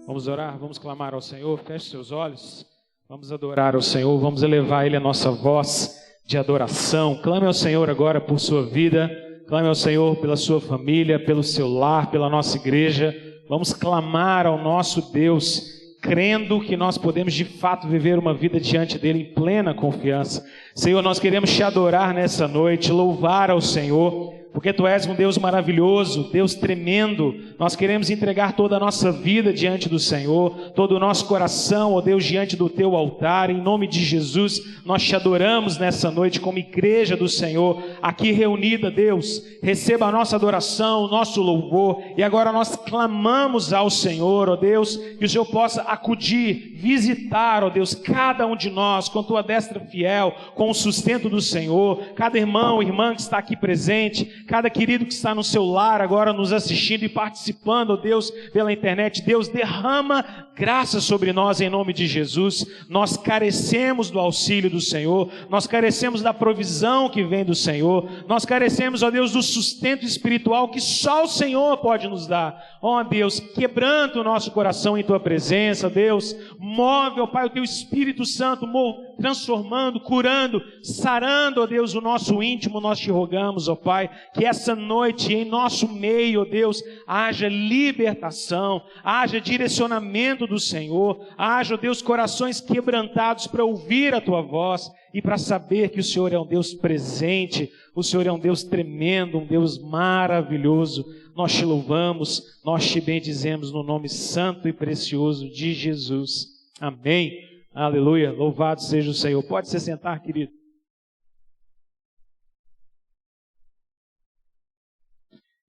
Vamos orar, vamos clamar ao Senhor, feche seus olhos, vamos adorar ao Senhor, vamos elevar Ele a nossa voz de adoração. Clame ao Senhor agora por sua vida, clame ao Senhor pela sua família, pelo seu lar, pela nossa igreja. Vamos clamar ao nosso Deus, crendo que nós podemos de fato viver uma vida diante dEle em plena confiança. Senhor, nós queremos te adorar nessa noite, louvar ao Senhor, porque Tu és um Deus maravilhoso, Deus tremendo. Nós queremos entregar toda a nossa vida diante do Senhor, todo o nosso coração, ó Deus, diante do Teu altar. Em nome de Jesus, nós te adoramos nessa noite como igreja do Senhor, aqui reunida, Deus. Receba a nossa adoração, o nosso louvor. E agora nós clamamos ao Senhor, ó Deus, que o Senhor possa acudir, visitar, ó Deus, cada um de nós com Tua destra fiel, com o sustento do Senhor. Cada irmão, irmã que está aqui presente, cada querido que está no seu lar agora nos assistindo e participando, ó Deus, pela internet. Deus, derrama graça sobre nós em nome de Jesus. Nós carecemos do auxílio do Senhor, nós carecemos da provisão que vem do Senhor, nós carecemos, ó Deus, do sustento espiritual que só o Senhor pode nos dar. Ó Deus, quebranta o nosso coração em Tua presença, Deus. Move, ó Pai, o Teu Espírito Santo, transformando, curando, sarando, ó Deus, o nosso íntimo. Nós te rogamos, ó Pai, que essa noite em nosso meio, ó Deus, haja libertação, haja direcionamento do Senhor, haja, ó Deus, corações quebrantados para ouvir a Tua voz e para saber que o Senhor é um Deus presente, o Senhor é um Deus tremendo, um Deus maravilhoso. Nós te louvamos, nós te bendizemos no nome santo e precioso de Jesus. Amém. Aleluia. Louvado seja o Senhor. Pode se sentar, querido.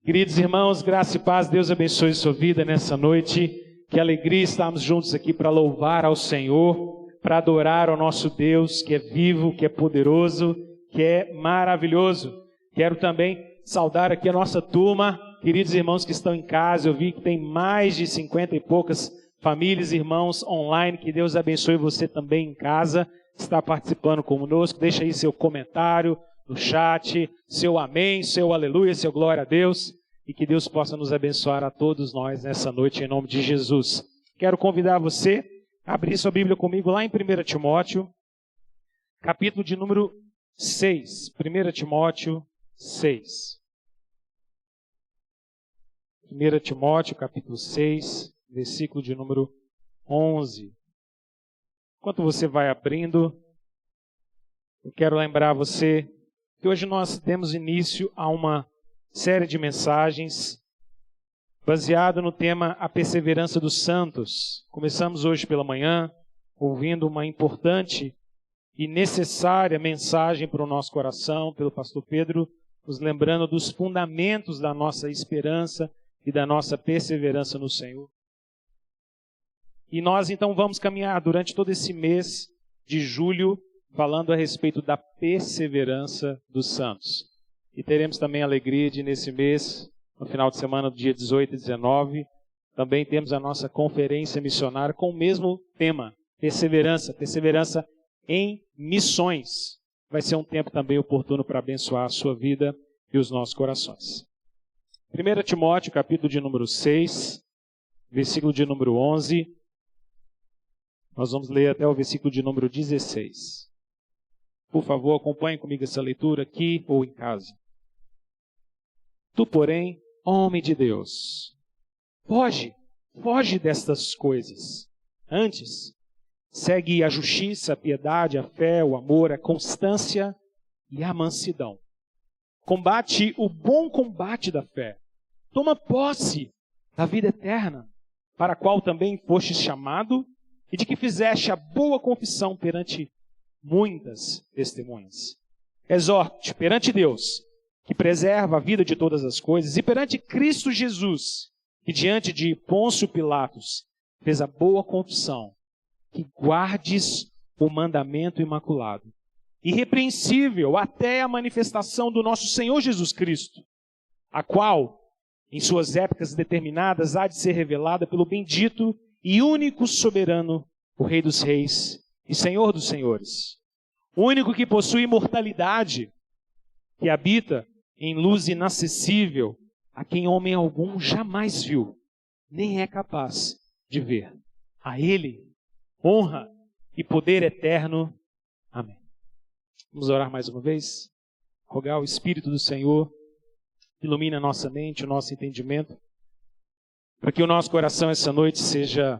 Queridos irmãos, graça e paz, Deus abençoe sua vida nessa noite. Que alegria estarmos juntos aqui para louvar ao Senhor, para adorar ao nosso Deus, que é vivo, que é poderoso, que é maravilhoso. Quero também saudar aqui a nossa turma, queridos irmãos que estão em casa. Eu vi que tem mais de 50 e poucas famílias e irmãos online. Que Deus abençoe você também em casa, que está participando conosco. Deixa aí seu comentário no chat, seu amém, seu aleluia, seu glória a Deus, e que Deus possa nos abençoar a todos nós nessa noite, em nome de Jesus. Quero convidar você a abrir sua Bíblia comigo lá em 1 Timóteo, capítulo de número 6. 1 Timóteo 6. 1 Timóteo, capítulo 6, versículo de número 11. Enquanto você vai abrindo, eu quero lembrar você que hoje nós demos início a uma série de mensagens baseado no tema A Perseverança dos Santos. Começamos hoje pela manhã ouvindo uma importante e necessária mensagem para o nosso coração pelo pastor Pedro, nos lembrando dos fundamentos da nossa esperança e da nossa perseverança no Senhor. E nós então vamos caminhar durante todo esse mês de julho falando a respeito da perseverança dos santos. E teremos também a alegria de, nesse mês, no final de semana, do dia 18 e 19, também temos a nossa conferência missionária com o mesmo tema, perseverança, perseverança em missões. Vai ser um tempo também oportuno para abençoar a sua vida e os nossos corações. 1 Timóteo, capítulo de número 6, versículo de número 11. Nós vamos ler até o versículo de número 16. Por favor, acompanhe comigo essa leitura aqui ou em casa. Tu, porém, homem de Deus, foge destas coisas. Antes, segue a justiça, a piedade, a fé, o amor, a constância e a mansidão. Combate o bom combate da fé. Toma posse da vida eterna, para a qual também fostes chamado, e de que fizeste a boa confissão perante muitas testemunhas. Exorte perante Deus, que preserva a vida de todas as coisas, e perante Cristo Jesus, que diante de Pôncio Pilatos fez a boa confissão, que guardes o mandamento imaculado, irrepreensível até a manifestação do nosso Senhor Jesus Cristo, a qual, em suas épocas determinadas, há de ser revelada pelo bendito e único soberano, o Rei dos Reis e Senhor dos Senhores, o único que possui imortalidade, que habita em luz inacessível, a quem homem algum jamais viu, nem é capaz de ver. A Ele honra e poder eterno. Amém. Vamos orar mais uma vez? Rogar o Espírito do Senhor ilumine a nossa mente, o nosso entendimento, para que o nosso coração essa noite seja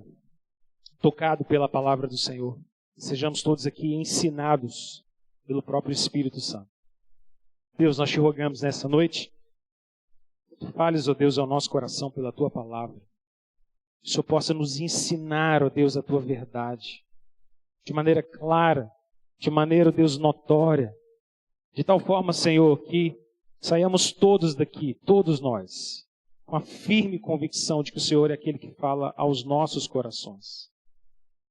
tocado pela palavra do Senhor. Sejamos todos aqui ensinados pelo próprio Espírito Santo. Deus, nós te rogamos nessa noite, fales, ó Deus, ao nosso coração pela tua palavra. Que o Senhor possa nos ensinar, ó Deus, a tua verdade, de maneira clara, de maneira, ó Deus, notória, de tal forma, Senhor, que saiamos todos daqui, todos nós, com a firme convicção de que o Senhor é aquele que fala aos nossos corações.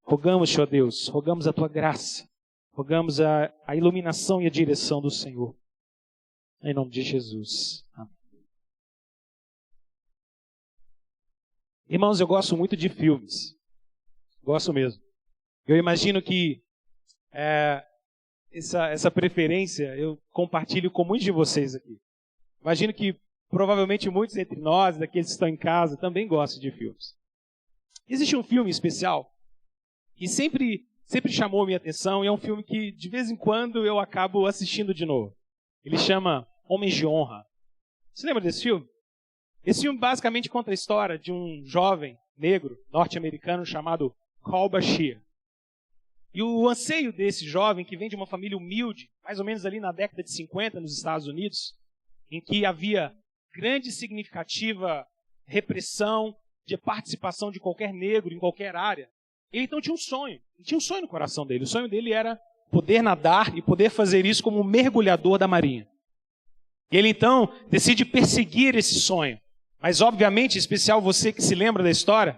Rogamos, Senhor Deus, rogamos a tua graça, rogamos a iluminação e a direção do Senhor. Em nome de Jesus. Amém. Irmãos, eu gosto muito de filmes. Gosto mesmo. Eu imagino que essa preferência eu compartilho com muitos de vocês aqui. Imagino que provavelmente muitos entre nós, daqueles que estão em casa, também gostam de filmes. Existe um filme especial que sempre chamou a minha atenção e é um filme que de vez em quando eu acabo assistindo de novo. Ele chama Homens de Honra. Você lembra desse filme? Esse filme basicamente conta a história de um jovem negro norte-americano chamado Cole Bashir. E o anseio desse jovem, que vem de uma família humilde, mais ou menos ali na década de 50 nos Estados Unidos, em que havia grande e significativa repressão de participação de qualquer negro em qualquer área, ele então tinha um sonho. Ele tinha um sonho no coração dele. O sonho dele era poder nadar e poder fazer isso como mergulhador da marinha. E ele então decide perseguir esse sonho. Mas obviamente, em especial você que se lembra da história,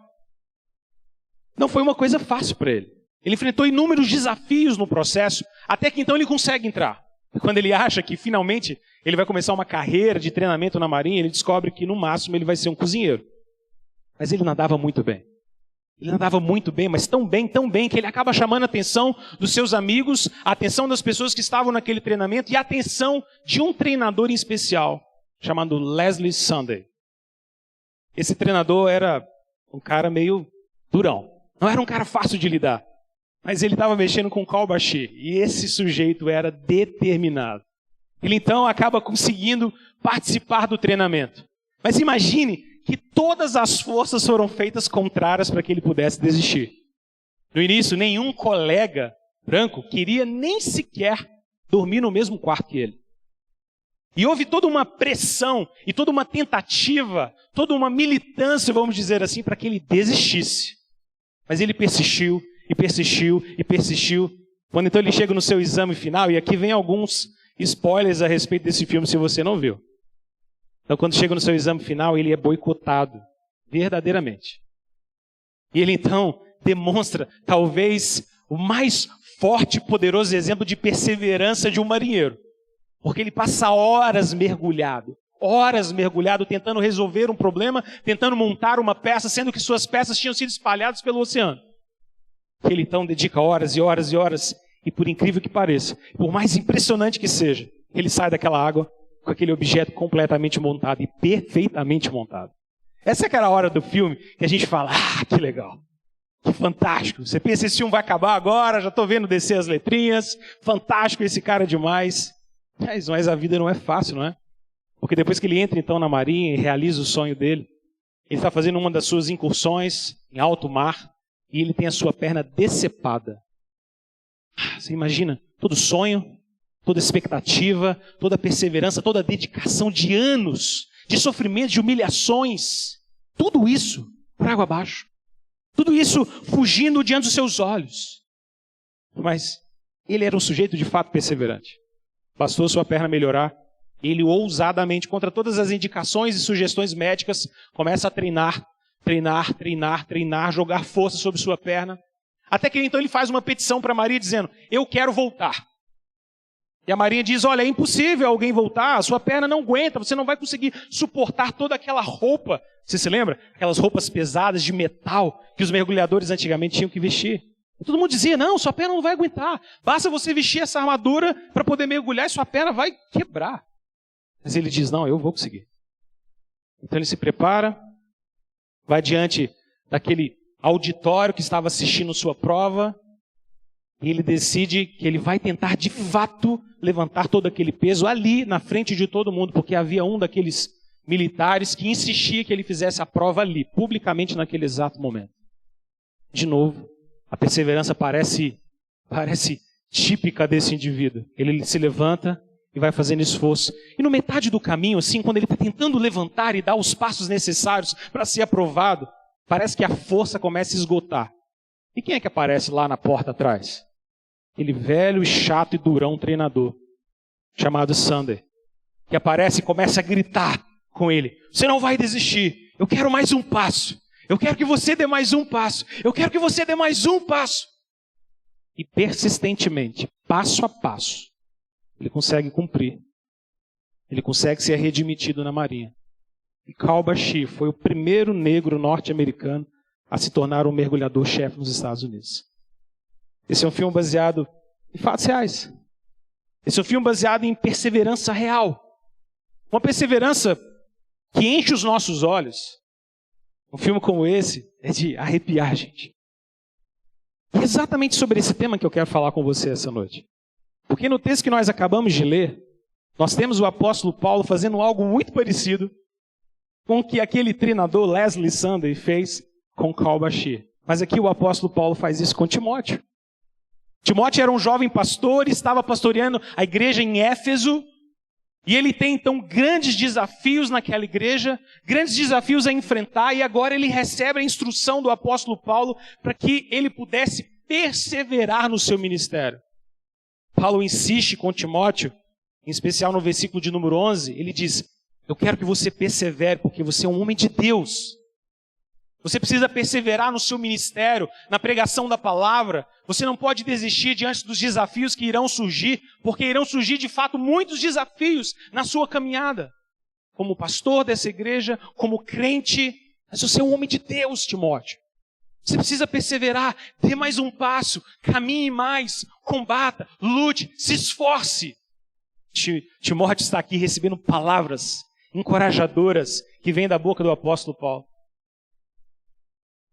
não foi uma coisa fácil para ele. Ele enfrentou inúmeros desafios no processo, até que então ele consegue entrar. Quando ele acha que finalmente ele vai começar uma carreira de treinamento na marinha, ele descobre que no máximo ele vai ser um cozinheiro. Mas ele nadava muito bem. Ele nadava muito bem, mas tão bem, que ele acaba chamando a atenção dos seus amigos, a atenção das pessoas que estavam naquele treinamento e a atenção de um treinador em especial, chamado Leslie Sunday. Esse treinador era um cara meio durão. Não era um cara fácil de lidar. Mas ele estava mexendo com Cole Bashir. E esse sujeito era determinado. Ele então acaba conseguindo participar do treinamento. Mas imagine que todas as forças foram feitas contrárias para que ele pudesse desistir. No início, nenhum colega branco queria nem sequer dormir no mesmo quarto que ele. E houve toda uma pressão e toda uma tentativa, toda uma militância, vamos dizer assim, para que ele desistisse. Mas ele persistiu, e persistiu, e persistiu. Quando então ele chega no seu exame final, e aqui vem alguns spoilers a respeito desse filme, se você não viu. Então, quando chega no seu exame final, ele é boicotado, verdadeiramente. E ele então demonstra, talvez, o mais forte e poderoso exemplo de perseverança de um marinheiro. Porque ele passa horas mergulhado, tentando resolver um problema, tentando montar uma peça, sendo que suas peças tinham sido espalhadas pelo oceano. Ele então dedica horas e horas e horas, e por incrível que pareça, por mais impressionante que seja, ele sai daquela água com aquele objeto completamente montado e perfeitamente montado. Essa é aquela hora do filme que a gente fala, que legal, que fantástico. Você pensa, esse filme vai acabar agora, já estou vendo descer as letrinhas, fantástico, esse cara é demais. Mas a vida não é fácil, não é? Porque depois que ele entra então na marinha e realiza o sonho dele, ele está fazendo uma das suas incursões em alto mar e ele tem a sua perna decepada. Você imagina todo sonho, toda expectativa, toda perseverança, toda dedicação de anos, de sofrimento, de humilhações, tudo isso por água abaixo. Tudo isso fugindo diante dos seus olhos. Mas ele era um sujeito de fato perseverante. Bastou sua perna melhorar, ele ousadamente, contra todas as indicações e sugestões médicas, começa a treinar, jogar força sobre sua perna. Até que então ele faz uma petição para Maria dizendo, eu quero voltar. E a Maria diz, olha, é impossível alguém voltar, a sua perna não aguenta, você não vai conseguir suportar toda aquela roupa. Você se lembra? Aquelas roupas pesadas de metal que os mergulhadores antigamente tinham que vestir. E todo mundo dizia, não, sua perna não vai aguentar. Basta você vestir essa armadura para poder mergulhar e sua perna vai quebrar. Mas ele diz, não, eu vou conseguir. Então ele se prepara, vai diante daquele auditório que estava assistindo sua prova, e ele decide que ele vai tentar de fato levantar todo aquele peso ali na frente de todo mundo, porque havia um daqueles militares que insistia que ele fizesse a prova ali, publicamente naquele exato momento. De novo, a perseverança parece típica desse indivíduo. Ele se levanta e vai fazendo esforço. E no metade do caminho, assim, quando ele está tentando levantar e dar os passos necessários para ser aprovado, parece que a força começa a esgotar. E quem é que aparece lá na porta atrás? Aquele velho, chato e durão treinador, chamado Sander, que aparece e começa a gritar com ele: você não vai desistir, eu quero mais um passo, eu quero que você dê mais um passo, eu quero que você dê mais um passo. E persistentemente, passo a passo, ele consegue cumprir. Ele consegue ser readmitido na Marinha. E Kalbashi foi o primeiro negro norte-americano a se tornar um mergulhador-chefe nos Estados Unidos. Esse é um filme baseado em fatos reais. Esse é um filme baseado em perseverança real. Uma perseverança que enche os nossos olhos. Um filme como esse é de arrepiar, gente. E é exatamente sobre esse tema que eu quero falar com você essa noite. Porque no texto que nós acabamos de ler, nós temos o apóstolo Paulo fazendo algo muito parecido com o que aquele treinador Leslie Sander fez com Kalbashi. Mas aqui o apóstolo Paulo faz isso com Timóteo. Timóteo era um jovem pastor e estava pastoreando a igreja em Éfeso. E ele tem então grandes desafios naquela igreja, grandes desafios a enfrentar. E agora ele recebe a instrução do apóstolo Paulo para que ele pudesse perseverar no seu ministério. Paulo insiste com Timóteo, em especial no versículo de número 11, ele diz: eu quero que você persevere, porque você é um homem de Deus. Você precisa perseverar no seu ministério, na pregação da palavra. Você não pode desistir diante dos desafios que irão surgir, porque irão surgir de fato muitos desafios na sua caminhada. Como pastor dessa igreja, como crente, mas você é um homem de Deus, Timóteo. Você precisa perseverar, dê mais um passo, caminhe mais, combata, lute, se esforce. Timóteo está aqui recebendo palavras encorajadoras que vêm da boca do apóstolo Paulo.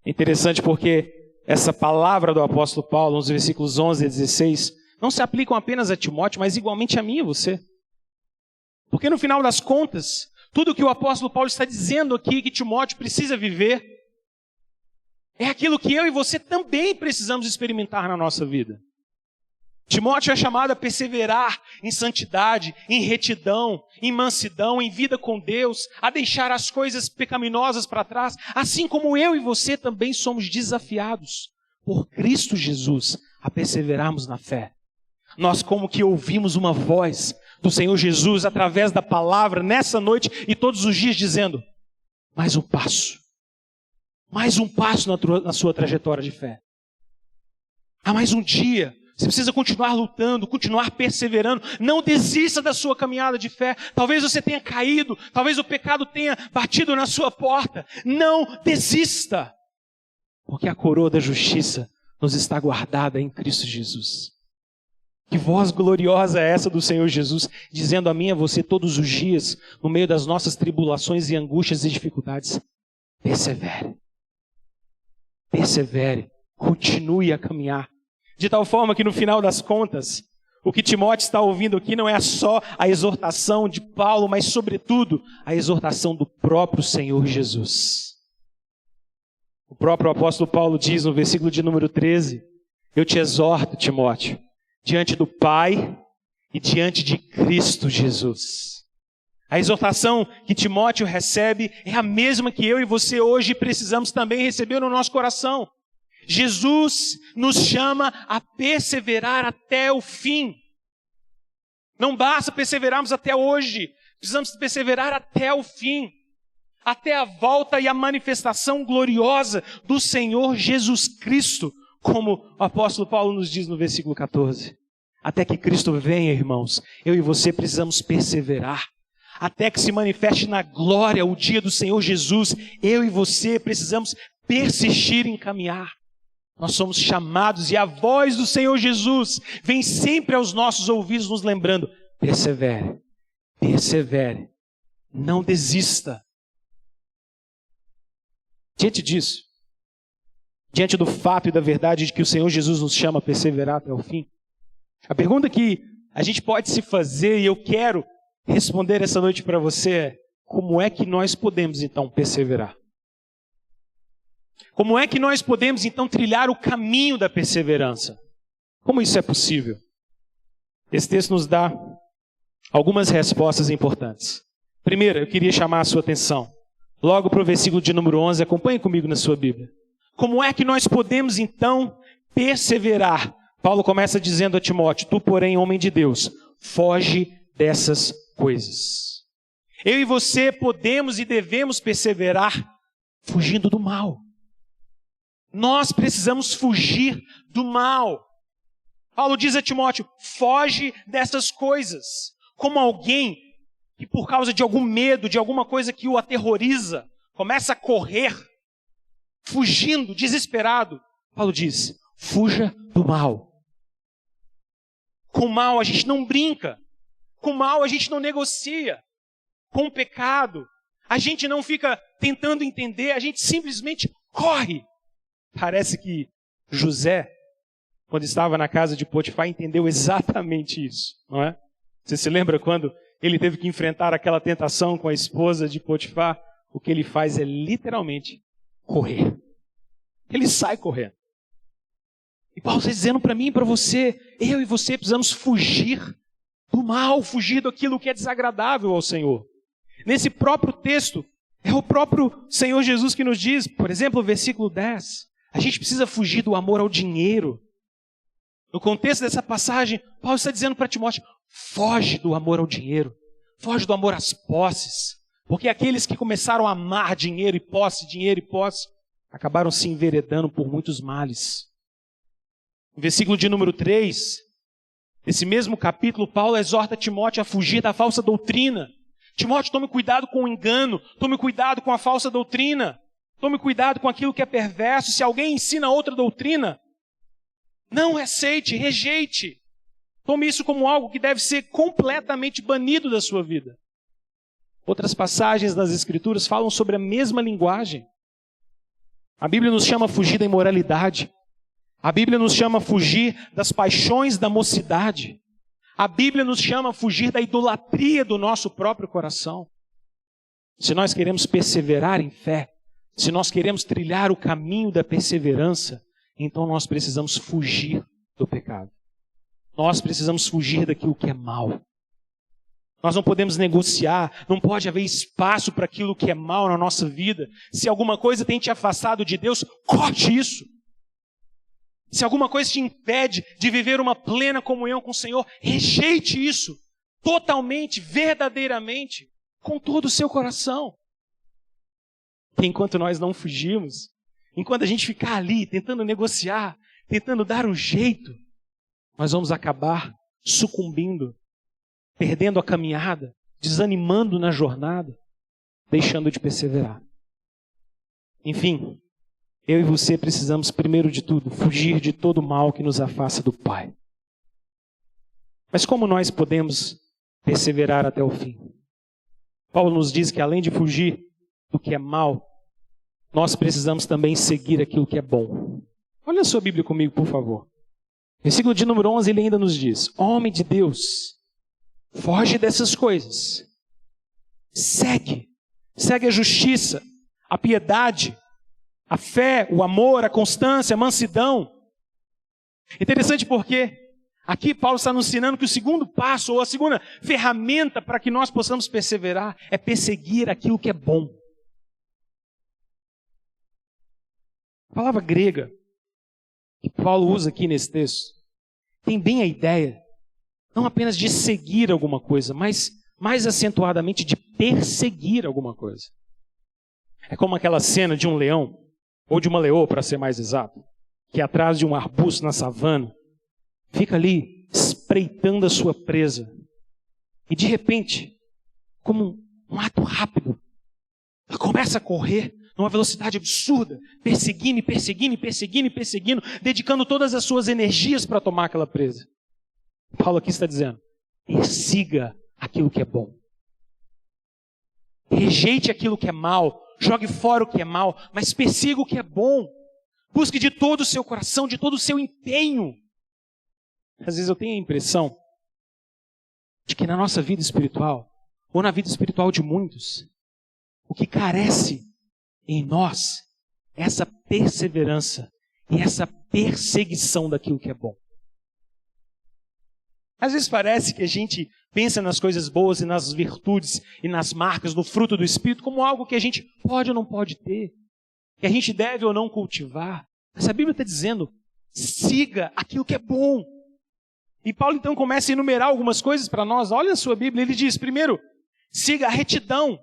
É interessante porque essa palavra do apóstolo Paulo, nos versículos 11 e 16, não se aplicam apenas a Timóteo, mas igualmente a mim e a você. Porque no final das contas, tudo que o apóstolo Paulo está dizendo aqui que Timóteo precisa viver, é aquilo que eu e você também precisamos experimentar na nossa vida. Timóteo é chamado a perseverar em santidade, em retidão, em mansidão, em vida com Deus, a deixar as coisas pecaminosas para trás, assim como eu e você também somos desafiados por Cristo Jesus a perseverarmos na fé. Nós como que ouvimos uma voz do Senhor Jesus através da palavra nessa noite e todos os dias dizendo: mais um passo na sua trajetória de fé. Há mais um dia. Você precisa continuar lutando, continuar perseverando. Não desista da sua caminhada de fé. Talvez você tenha caído, talvez o pecado tenha batido na sua porta. Não desista, porque a coroa da justiça nos está guardada em Cristo Jesus. Que voz gloriosa é essa do Senhor Jesus, dizendo a mim e a você todos os dias, no meio das nossas tribulações e angústias e dificuldades: persevere. Persevere, continue a caminhar. De tal forma que no final das contas, o que Timóteo está ouvindo aqui não é só a exortação de Paulo, mas sobretudo a exortação do próprio Senhor Jesus. O próprio apóstolo Paulo diz no versículo de número 13: eu te exorto, Timóteo, diante do Pai e diante de Cristo Jesus. A exortação que Timóteo recebe é a mesma que eu e você hoje precisamos também receber no nosso coração. Jesus nos chama a perseverar até o fim. Não basta perseverarmos até hoje, precisamos perseverar até o fim, até a volta e a manifestação gloriosa do Senhor Jesus Cristo, como o apóstolo Paulo nos diz no versículo 14. Até que Cristo venha, irmãos, eu e você precisamos perseverar. Até que se manifeste na glória o dia do Senhor Jesus, eu e você precisamos persistir em caminhar. Nós somos chamados e a voz do Senhor Jesus vem sempre aos nossos ouvidos nos lembrando: persevere, persevere, não desista. Diante disso, diante do fato e da verdade de que o Senhor Jesus nos chama a perseverar até o fim, a pergunta que a gente pode se fazer, e eu quero responder essa noite para você, é: como é que nós podemos então perseverar? Como é que nós podemos então trilhar o caminho da perseverança? Como isso é possível? Esse texto nos dá algumas respostas importantes. Primeiro, eu queria chamar a sua atenção logo para o versículo de número 11, acompanhe comigo na sua Bíblia. Como é que nós podemos então perseverar? Paulo começa dizendo a Timóteo: tu, porém, homem de Deus, foge dessas coisas. Eu e você podemos e devemos perseverar fugindo do mal. Nós precisamos fugir do mal. Paulo diz a Timóteo: foge dessas coisas. Como alguém que por causa de algum medo, de alguma coisa que o aterroriza, começa a correr, fugindo, desesperado. Paulo diz: fuja do mal. Com o mal a gente não brinca. Com o mal a gente não negocia. Com o pecado a gente não fica tentando entender, a gente simplesmente corre. Parece que José, quando estava na casa de Potifar, entendeu exatamente isso, não é? Você se lembra quando ele teve que enfrentar aquela tentação com a esposa de Potifar? O que ele faz é literalmente correr. Ele sai correndo. E Paulo está dizendo para mim e para você: eu e você precisamos fugir do mal, fugir daquilo que é desagradável ao Senhor. Nesse próprio texto, é o próprio Senhor Jesus que nos diz, por exemplo, o versículo 10, a gente precisa fugir do amor ao dinheiro. No contexto dessa passagem, Paulo está dizendo para Timóteo: foge do amor ao dinheiro, foge do amor às posses, porque aqueles que começaram a amar dinheiro e posse, acabaram se enveredando por muitos males. No versículo de número 3, nesse mesmo capítulo, Paulo exorta Timóteo a fugir da falsa doutrina. Timóteo, tome cuidado com o engano, tome cuidado com a falsa doutrina, tome cuidado com aquilo que é perverso. Se alguém ensina outra doutrina, não aceite, rejeite. Tome isso como algo que deve ser completamente banido da sua vida. Outras passagens das Escrituras falam sobre a mesma linguagem. A Bíblia nos chama a fugir da imoralidade. A Bíblia nos chama a fugir das paixões da mocidade. A Bíblia nos chama a fugir da idolatria do nosso próprio coração. Se nós queremos perseverar em fé, se nós queremos trilhar o caminho da perseverança, então nós precisamos fugir do pecado. Nós precisamos fugir daquilo que é mal. Nós não podemos negociar, não pode haver espaço para aquilo que é mal na nossa vida. Se alguma coisa tem te afastado de Deus, corte isso. Se alguma coisa te impede de viver uma plena comunhão com o Senhor, rejeite isso totalmente, verdadeiramente, com todo o seu coração. E enquanto nós não fugirmos, enquanto a gente ficar ali tentando negociar, tentando dar um jeito, nós vamos acabar sucumbindo, perdendo a caminhada, desanimando na jornada, deixando de perseverar. Enfim, eu e você precisamos, primeiro de tudo, fugir de todo o mal que nos afasta do Pai. Mas como nós podemos perseverar até o fim? Paulo nos diz que além de fugir do que é mal, nós precisamos também seguir aquilo que é bom. Olha a sua Bíblia comigo, por favor. Versículo de número 11, ele ainda nos diz: homem de Deus, foge dessas coisas. Segue a justiça, a piedade, a fé, o amor, a constância, a mansidão. Interessante porque aqui Paulo está nos ensinando que o segundo passo, ou a segunda ferramenta para que nós possamos perseverar, é perseguir aquilo que é bom. A palavra grega que Paulo usa aqui nesse texto tem bem a ideia, não apenas de seguir alguma coisa, mas mais acentuadamente de perseguir alguma coisa. É como aquela cena de um leão, ou de uma leoa, para ser mais exato, que atrás de um arbusto na savana, fica ali espreitando a sua presa. E de repente, como um ato rápido, ela começa a correr numa velocidade absurda, perseguindo, dedicando todas as suas energias para tomar aquela presa. Paulo aqui está dizendo: persiga aquilo que é bom. Rejeite aquilo que é mal, jogue fora o que é mal, mas persiga o que é bom. Busque de todo o seu coração, de todo o seu empenho. Às vezes eu tenho a impressão de que na nossa vida espiritual, ou na vida espiritual de muitos, o que carece em nós é essa perseverança e essa perseguição daquilo que é bom. Às vezes parece que a gente pensa nas coisas boas e nas virtudes e nas marcas, no fruto do Espírito, como algo que a gente pode ou não pode ter, que a gente deve ou não cultivar. Mas a Bíblia está dizendo, siga aquilo que é bom. E Paulo então começa a enumerar algumas coisas para nós. Olha a sua Bíblia, ele diz, primeiro, siga a retidão,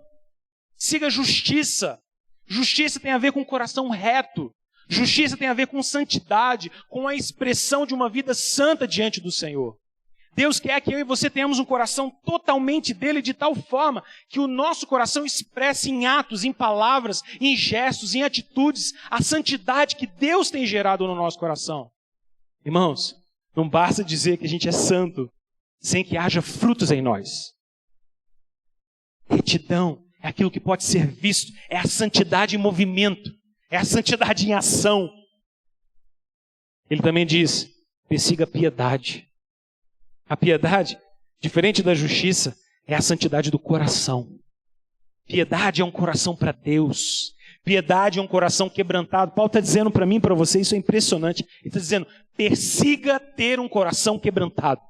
siga a justiça. Justiça tem a ver com o coração reto. Justiça tem a ver com santidade, com a expressão de uma vida santa diante do Senhor. Deus quer que eu e você tenhamos um coração totalmente dele, de tal forma que o nosso coração expresse em atos, em palavras, em gestos, em atitudes, a santidade que Deus tem gerado no nosso coração. Irmãos, não basta dizer que a gente é santo, sem que haja frutos em nós. Retidão é aquilo que pode ser visto, é a santidade em movimento, é a santidade em ação. Ele também diz, persiga a piedade. A piedade, diferente da justiça, é a santidade do coração. Piedade é um coração para Deus. Piedade é um coração quebrantado. Paulo está dizendo para mim e para você, isso é impressionante. Ele está dizendo, persiga ter um coração quebrantado.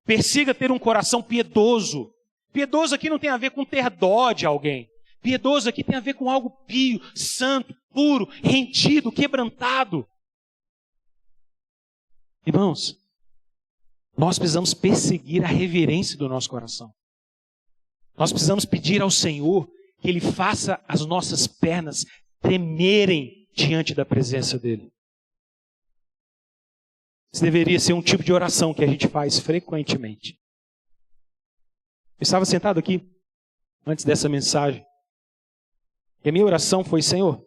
Persiga ter um coração piedoso. Piedoso aqui não tem a ver com ter dó de alguém. Piedoso aqui tem a ver com algo pio, santo, puro, rendido, quebrantado. Irmãos, nós precisamos perseguir a reverência do nosso coração. Nós precisamos pedir ao Senhor que Ele faça as nossas pernas tremerem diante da presença dEle. Isso deveria ser um tipo de oração que a gente faz frequentemente. Eu estava sentado aqui, antes dessa mensagem, e a minha oração foi, Senhor,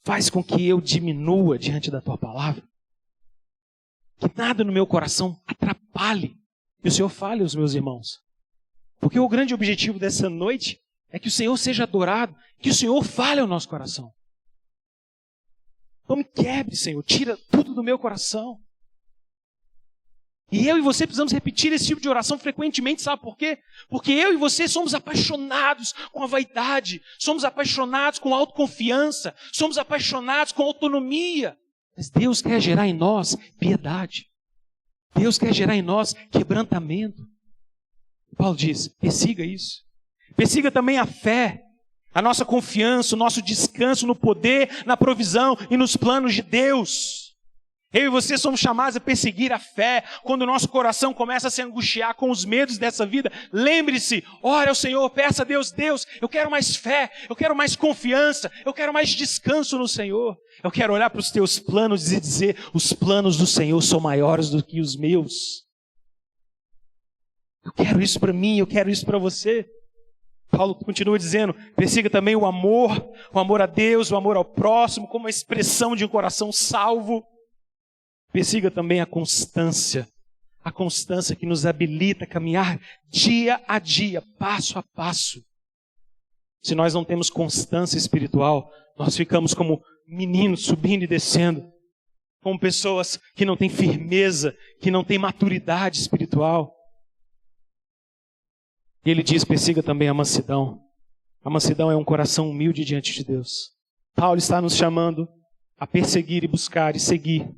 faz com que eu diminua diante da Tua palavra. Que nada no meu coração atrapalhe. Que o Senhor fale aos meus irmãos. Porque o grande objetivo dessa noite é que o Senhor seja adorado. Que o Senhor fale ao nosso coração. Então me quebre, Senhor. Tira tudo do meu coração. E eu e você precisamos repetir esse tipo de oração frequentemente. Sabe por quê? Porque eu e você somos apaixonados com a vaidade. Somos apaixonados com a autoconfiança. Somos apaixonados com a autonomia. Mas Deus quer gerar em nós piedade. Deus quer gerar em nós quebrantamento. Paulo diz, persiga isso. Persiga também a fé, a nossa confiança, o nosso descanso no poder, na provisão e nos planos de Deus. Eu e você somos chamados a perseguir a fé. Quando o nosso coração começa a se angustiar com os medos dessa vida, lembre-se, ore ao Senhor, peça a Deus, Deus, eu quero mais fé, eu quero mais confiança, eu quero mais descanso no Senhor. Eu quero olhar para os teus planos e dizer, os planos do Senhor são maiores do que os meus. Eu quero isso para mim, eu quero isso para você. Paulo continua dizendo, persiga também o amor a Deus, o amor ao próximo, como a expressão de um coração salvo. Persiga também a constância que nos habilita a caminhar dia a dia, passo a passo. Se nós não temos constância espiritual, nós ficamos como meninos subindo e descendo, como pessoas que não têm firmeza, que não têm maturidade espiritual. E ele diz, persiga também a mansidão. A mansidão é um coração humilde diante de Deus. Paulo está nos chamando a perseguir e buscar e seguir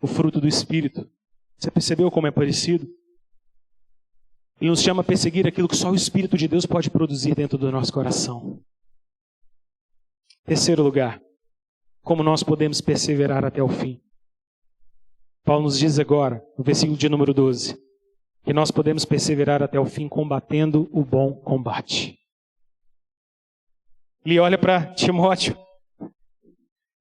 o fruto do Espírito. Você percebeu como é parecido? Ele nos chama a perseguir aquilo que só o Espírito de Deus pode produzir dentro do nosso coração. Terceiro lugar, como nós podemos perseverar até o fim. Paulo nos diz agora, no versículo de número 12, que nós podemos perseverar até o fim combatendo o bom combate. Ele olha para Timóteo,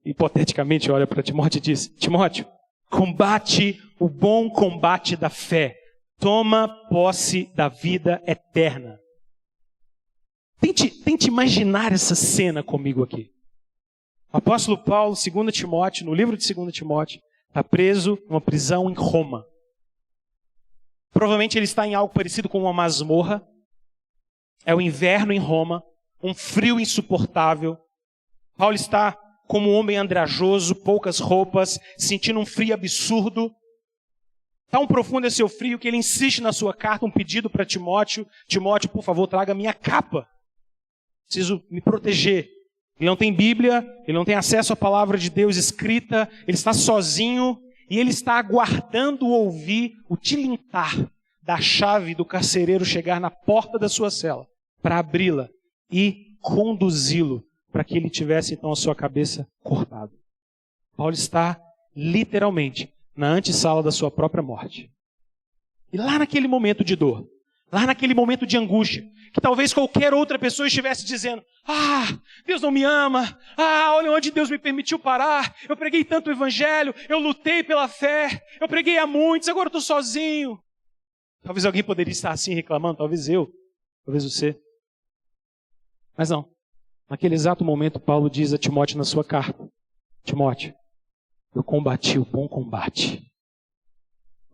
hipoteticamente olha para Timóteo e diz, Timóteo, combate o bom combate da fé. Toma posse da vida eterna. Tente imaginar essa cena comigo aqui. O apóstolo Paulo, 2 Timóteo, no livro de 2 Timóteo, está preso numa prisão em Roma. Provavelmente ele está em algo parecido com uma masmorra. É o inverno em Roma, um frio insuportável. Paulo está como um homem andrajoso, poucas roupas, sentindo um frio absurdo. Tão profundo é seu frio que ele insiste na sua carta um pedido para Timóteo. Timóteo, por favor, traga minha capa. Preciso me proteger. Ele não tem Bíblia, ele não tem acesso à palavra de Deus escrita, ele está sozinho e ele está aguardando ouvir o tilintar da chave do carcereiro chegar na porta da sua cela para abri-la e conduzi-lo para que ele tivesse então a sua cabeça cortada. Paulo está literalmente na antessala da sua própria morte. E lá naquele momento de dor, lá naquele momento de angústia, que talvez qualquer outra pessoa estivesse dizendo: Deus não me ama, olha onde Deus me permitiu parar, eu preguei tanto o evangelho, eu lutei pela fé, eu preguei a muitos, agora eu estou sozinho. Talvez alguém poderia estar assim reclamando, talvez eu, talvez você. Mas não, naquele exato momento Paulo diz a Timóteo na sua carta: Timóteo, eu combati o bom combate,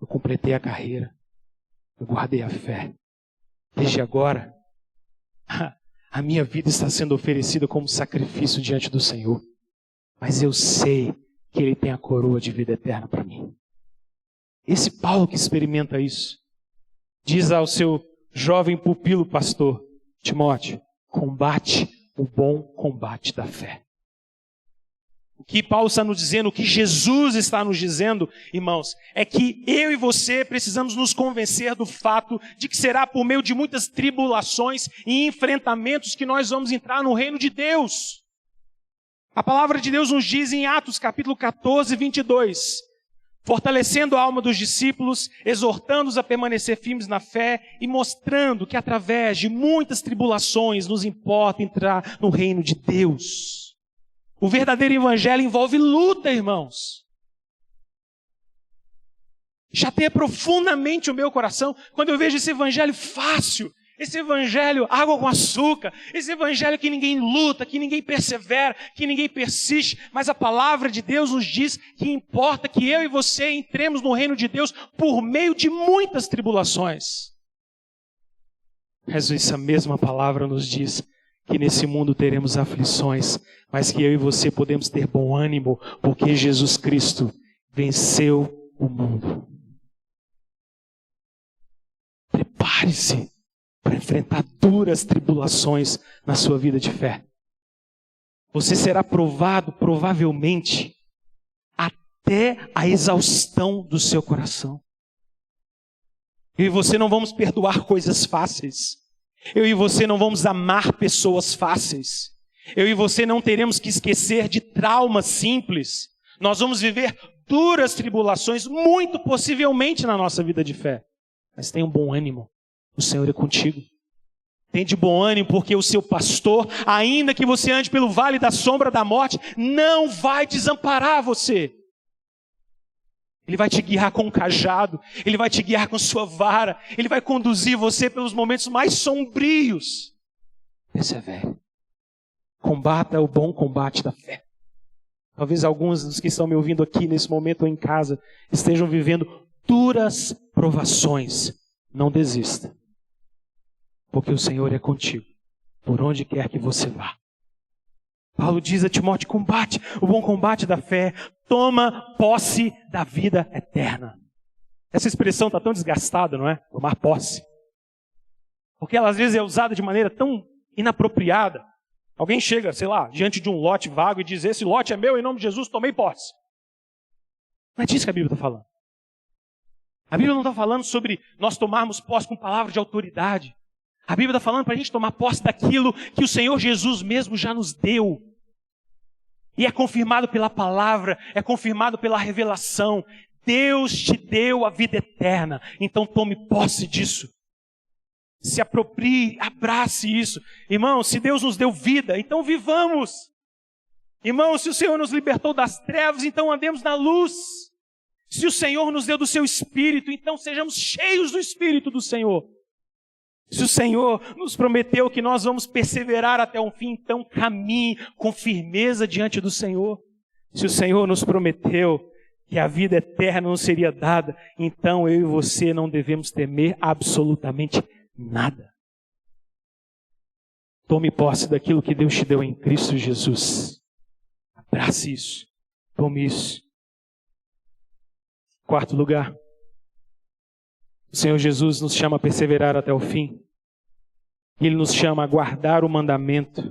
eu completei a carreira, eu guardei a fé. Desde agora, a minha vida está sendo oferecida como sacrifício diante do Senhor. Mas eu sei que Ele tem a coroa de vida eterna para mim. Esse Paulo que experimenta isso, diz ao seu jovem pupilo pastor: Timóteo, combate o bom combate da fé. O que Paulo está nos dizendo, o que Jesus está nos dizendo, irmãos, é que eu e você precisamos nos convencer do fato de que será por meio de muitas tribulações e enfrentamentos que nós vamos entrar no reino de Deus. A palavra de Deus nos diz em Atos capítulo 14, 22, fortalecendo a alma dos discípulos, exortando-os a permanecer firmes na fé e mostrando que através de muitas tribulações nos importa entrar no reino de Deus. O verdadeiro evangelho envolve luta, irmãos. Chateia profundamente o meu coração quando eu vejo esse evangelho fácil, esse evangelho água com açúcar, esse evangelho que ninguém luta, que ninguém persevera, que ninguém persiste, mas a palavra de Deus nos diz que importa que eu e você entremos no reino de Deus por meio de muitas tribulações. Mas essa mesma palavra nos diz que nesse mundo teremos aflições, mas que eu e você podemos ter bom ânimo, porque Jesus Cristo venceu o mundo. Prepare-se para enfrentar duras tribulações na sua vida de fé. Você será provado, provavelmente, até a exaustão do seu coração. Eu e você não vamos perdoar coisas fáceis. Eu e você não vamos amar pessoas fáceis. Eu e você não teremos que esquecer de traumas simples. Nós vamos viver duras tribulações, muito possivelmente na nossa vida de fé. Mas tenha um bom ânimo, o Senhor é contigo. Tenha de bom ânimo, porque o seu pastor, ainda que você ande pelo vale da sombra da morte, não vai desamparar você. Ele vai te guiar com um cajado, Ele vai te guiar com sua vara, Ele vai conduzir você pelos momentos mais sombrios. Persevere. Combata o bom combate da fé. Talvez alguns dos que estão me ouvindo aqui nesse momento ou em casa estejam vivendo duras provações. Não desista, porque o Senhor é contigo, por onde quer que você vá. Paulo diz a Timóteo: combate o bom combate da fé, toma posse da vida eterna. Essa expressão está tão desgastada, não é? Tomar posse. Porque ela às vezes é usada de maneira tão inapropriada. Alguém chega, sei lá, diante de um lote vago e diz: esse lote é meu, em nome de Jesus, tomei posse. Não é disso que a Bíblia está falando. A Bíblia não está falando sobre nós tomarmos posse com palavra de autoridade. A Bíblia está falando para a gente tomar posse daquilo que o Senhor Jesus mesmo já nos deu. E é confirmado pela palavra, é confirmado pela revelação. Deus te deu a vida eterna, então tome posse disso. Se aproprie, abrace isso. Irmão, se Deus nos deu vida, então vivamos. Irmão, se o Senhor nos libertou das trevas, então andemos na luz. Se o Senhor nos deu do seu Espírito, então sejamos cheios do Espírito do Senhor. Se o Senhor nos prometeu que nós vamos perseverar até o fim, então caminhe com firmeza diante do Senhor. Se o Senhor nos prometeu que a vida eterna não seria dada, então eu e você não devemos temer absolutamente nada. Tome posse daquilo que Deus te deu em Cristo Jesus. Abrace isso. Tome isso. Quarto lugar. O Senhor Jesus nos chama a perseverar até o fim. E Ele nos chama a guardar o mandamento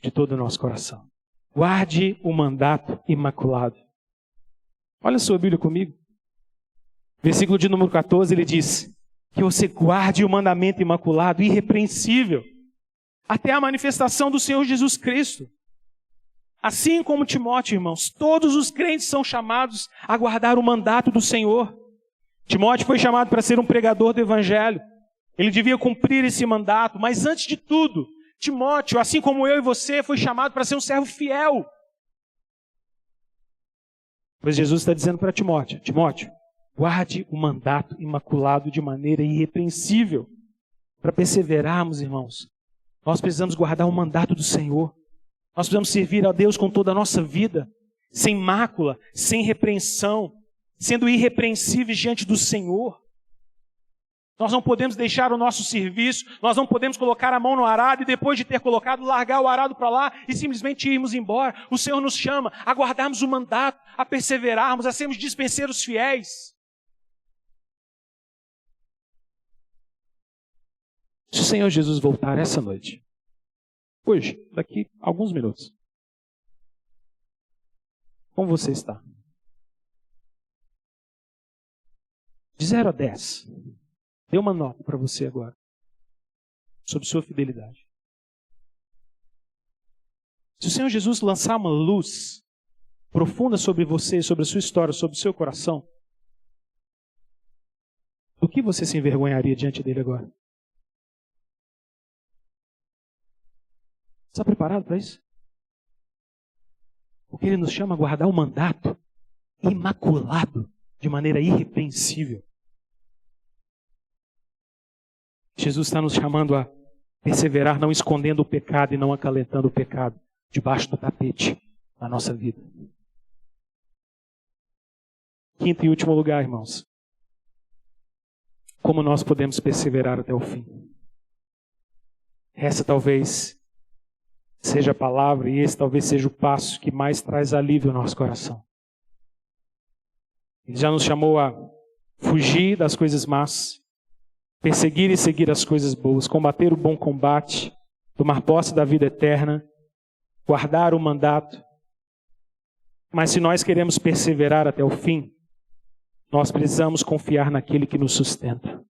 de todo o nosso coração. Guarde o mandato imaculado. Olha a sua Bíblia comigo. Versículo de número 14, ele diz que você guarde o mandamento imaculado, irrepreensível, até a manifestação do Senhor Jesus Cristo. Assim como Timóteo, irmãos, todos os crentes são chamados a guardar o mandato do Senhor. Timóteo foi chamado para ser um pregador do Evangelho. Ele devia cumprir esse mandato, mas antes de tudo, Timóteo, assim como eu e você, foi chamado para ser um servo fiel. Pois Jesus está dizendo para Timóteo, Timóteo, guarde o mandato imaculado de maneira irrepreensível. Para perseverarmos, irmãos, nós precisamos guardar o mandato do Senhor. Nós precisamos servir a Deus com toda a nossa vida, sem mácula, sem repreensão, sendo irrepreensíveis diante do Senhor. Nós não podemos deixar o nosso serviço, nós não podemos colocar a mão no arado e depois de ter colocado, largar o arado para lá e simplesmente irmos embora. O Senhor nos chama a guardarmos o mandato, a perseverarmos, a sermos dispenseiros fiéis. Se o Senhor Jesus voltar essa noite, hoje, daqui a alguns minutos, como você está? De 0 a 10, dê uma nota para você agora, sobre sua fidelidade. Se o Senhor Jesus lançar uma luz profunda sobre você, sobre a sua história, sobre o seu coração, do que você se envergonharia diante dele agora? Está preparado para isso? Porque Ele nos chama a guardar o mandato imaculado, de maneira irrepreensível. Jesus está nos chamando a perseverar, não escondendo o pecado e não acalentando o pecado debaixo do tapete na nossa vida. Quinto e último lugar, irmãos. Como nós podemos perseverar até o fim? Essa talvez seja a palavra e esse talvez seja o passo que mais traz alívio ao nosso coração. Ele já nos chamou a fugir das coisas más, perseguir e seguir as coisas boas, combater o bom combate, tomar posse da vida eterna, guardar o mandato. Mas se nós queremos perseverar até o fim, nós precisamos confiar naquele que nos sustenta.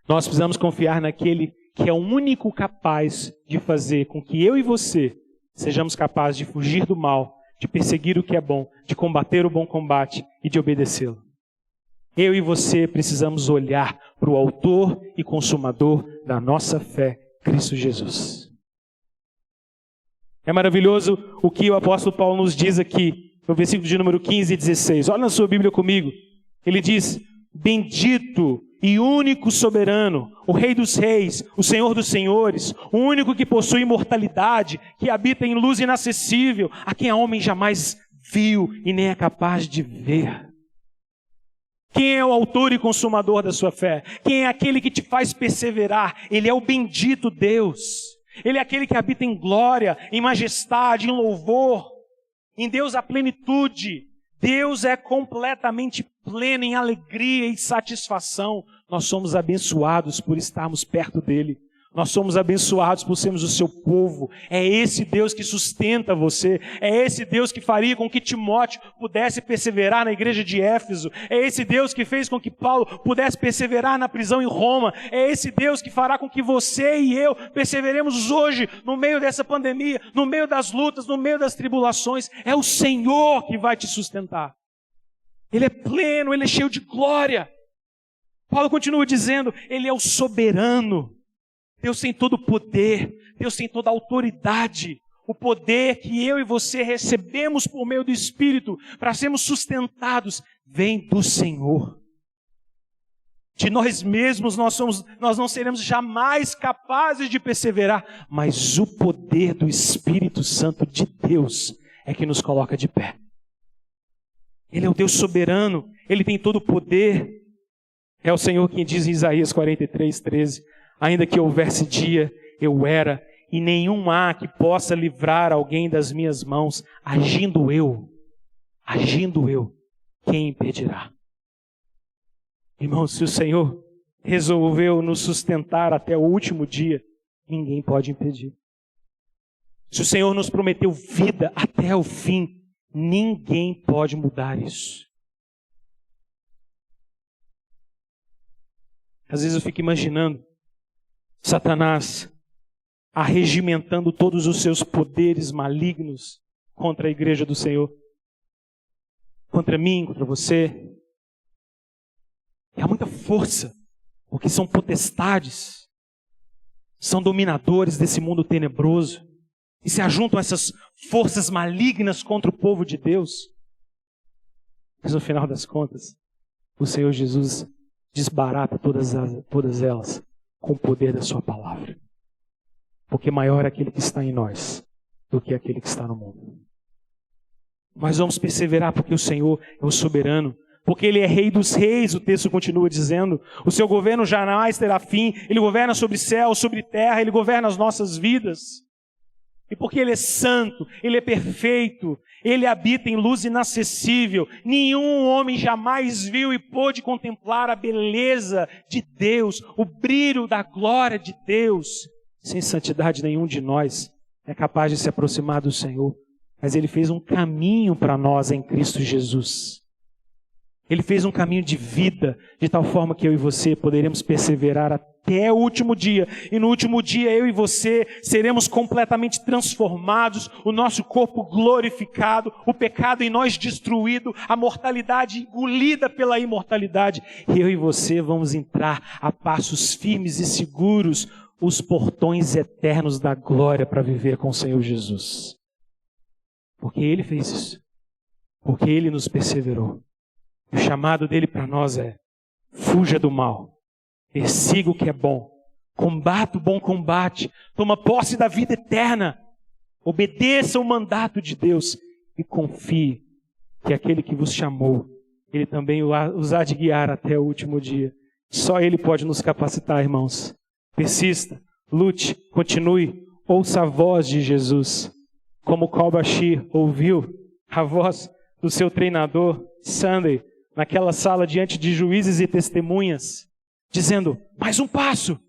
Nós precisamos confiar naquele que é o único capaz de fazer com que eu e você sejamos capazes de fugir do mal, de perseguir o que é bom, de combater o bom combate e de obedecê-lo. Eu e você precisamos olhar para o autor e consumador da nossa fé, Cristo Jesus. É maravilhoso o que o apóstolo Paulo nos diz aqui, no versículo de número 15 e 16. Olha na sua Bíblia comigo. Ele diz, bendito e único soberano, o Rei dos Reis, o Senhor dos Senhores, o único que possui imortalidade, que habita em luz inacessível, a quem a homem jamais viu e nem é capaz de ver. Quem é o autor e consumador da sua fé? Quem é aquele que te faz perseverar? Ele é o bendito Deus. Ele é aquele que habita em glória, em majestade, em louvor. Em Deus a plenitude. Deus é completamente pleno em alegria e satisfação. Nós somos abençoados por estarmos perto dele. Nós somos abençoados por sermos o seu povo. É esse Deus que sustenta você. É esse Deus que faria com que Timóteo pudesse perseverar na igreja de Éfeso. É esse Deus que fez com que Paulo pudesse perseverar na prisão em Roma. É esse Deus que fará com que você e eu perseveremos hoje, no meio dessa pandemia, no meio das lutas, no meio das tribulações. É o Senhor que vai te sustentar. Ele é pleno, Ele é cheio de glória. Paulo continua dizendo, Ele é o soberano. Deus tem todo o poder, Deus tem toda a autoridade, o poder que eu e você recebemos por meio do Espírito para sermos sustentados, vem do Senhor. De nós mesmos nós não seremos jamais capazes de perseverar, mas o poder do Espírito Santo de Deus é que nos coloca de pé. Ele é o Deus soberano, Ele tem todo o poder. É o Senhor quem diz em Isaías 43:13, ainda que houvesse dia, eu era, e nenhum há que possa livrar alguém das minhas mãos. Agindo eu, quem impedirá? Irmão, se o Senhor resolveu nos sustentar até o último dia, ninguém pode impedir. Se o Senhor nos prometeu vida até o fim, ninguém pode mudar isso. Às vezes eu fico imaginando Satanás arregimentando todos os seus poderes malignos contra a igreja do Senhor. Contra mim, contra você. E há muita força, porque são potestades, são dominadores desse mundo tenebroso. E se ajuntam essas forças malignas contra o povo de Deus. Mas no final das contas, o Senhor Jesus desbarata todas elas com o poder da sua palavra. Porque maior é aquele que está em nós do que aquele que está no mundo. Nós vamos perseverar porque o Senhor é o soberano. Porque Ele é Rei dos reis, o texto continua dizendo. O seu governo jamais terá fim. Ele governa sobre céu, sobre terra. Ele governa as nossas vidas. E porque Ele é santo, Ele é perfeito, Ele habita em luz inacessível. Nenhum homem jamais viu e pôde contemplar a beleza de Deus, o brilho da glória de Deus. Sem santidade nenhum de nós é capaz de se aproximar do Senhor. Mas Ele fez um caminho para nós em Cristo Jesus. Ele fez um caminho de vida, de tal forma que eu e você poderemos perseverar até o último dia. E no último dia eu e você seremos completamente transformados, o nosso corpo glorificado, o pecado em nós destruído, a mortalidade engolida pela imortalidade. E eu e você vamos entrar a passos firmes e seguros os portões eternos da glória para viver com o Senhor Jesus. Porque Ele fez isso. Porque Ele nos perseverou. O chamado dele para nós é: fuja do mal, persiga o que é bom, combata o bom combate, toma posse da vida eterna, obedeça o mandato de Deus e confie que aquele que vos chamou, Ele também os há de guiar até o último dia. Só Ele pode nos capacitar, irmãos. Persista, lute, continue, ouça a voz de Jesus, como Kalbashir ouviu a voz do seu treinador, Sunday, naquela sala diante de juízes e testemunhas, dizendo: mais um passo,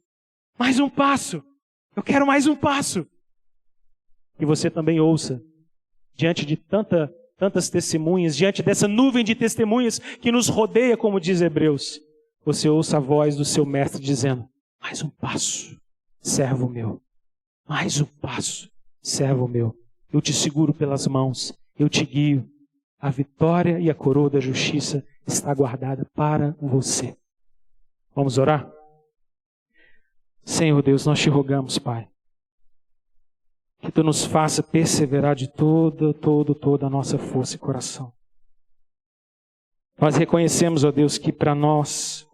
eu quero mais um passo. E você também ouça, diante de tantas testemunhas, diante dessa nuvem de testemunhas que nos rodeia, como diz Hebreus, você ouça a voz do seu mestre dizendo: mais um passo, servo meu, mais um passo, servo meu. Eu te seguro pelas mãos, eu te guio. A vitória e a coroa da justiça está guardada para você. Vamos orar? Senhor Deus, nós te rogamos, Pai, que Tu nos faça perseverar de toda a nossa força e coração. Nós reconhecemos, ó Deus, que para nós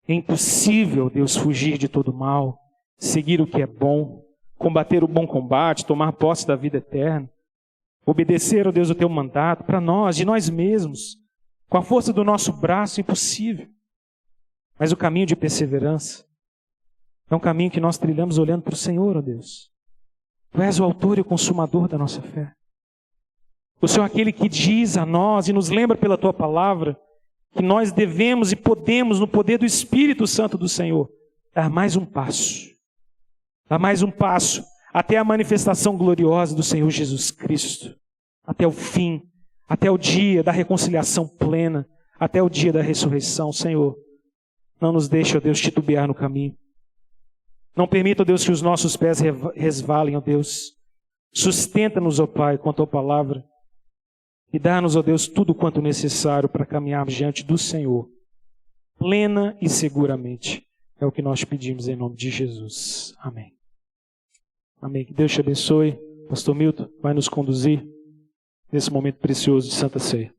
é impossível, Deus, fugir de todo mal, seguir o que é bom, combater o bom combate, tomar posse da vida eterna. Obedecer, ó Deus, o Teu mandato, para nós, de nós mesmos, com a força do nosso braço, impossível. Mas o caminho de perseverança é um caminho que nós trilhamos olhando para o Senhor, ó Deus. Tu és o autor e o consumador da nossa fé. O Senhor é aquele que diz a nós e nos lembra pela Tua palavra que nós devemos e podemos, no poder do Espírito Santo do Senhor, dar mais um passo. Dar mais um passo até a manifestação gloriosa do Senhor Jesus Cristo, até o fim, até o dia da reconciliação plena, até o dia da ressurreição. Senhor, não nos deixe, ó Deus, titubear no caminho. Não permita, ó Deus, que os nossos pés resvalem, ó Deus. Sustenta-nos, ó Pai, com a Tua palavra e dá-nos, ó Deus, tudo quanto necessário para caminharmos diante do Senhor, plena e seguramente. É o que nós pedimos em nome de Jesus. Amém. Amém. Que Deus te abençoe. Pastor Milton vai nos conduzir nesse momento precioso de Santa Ceia.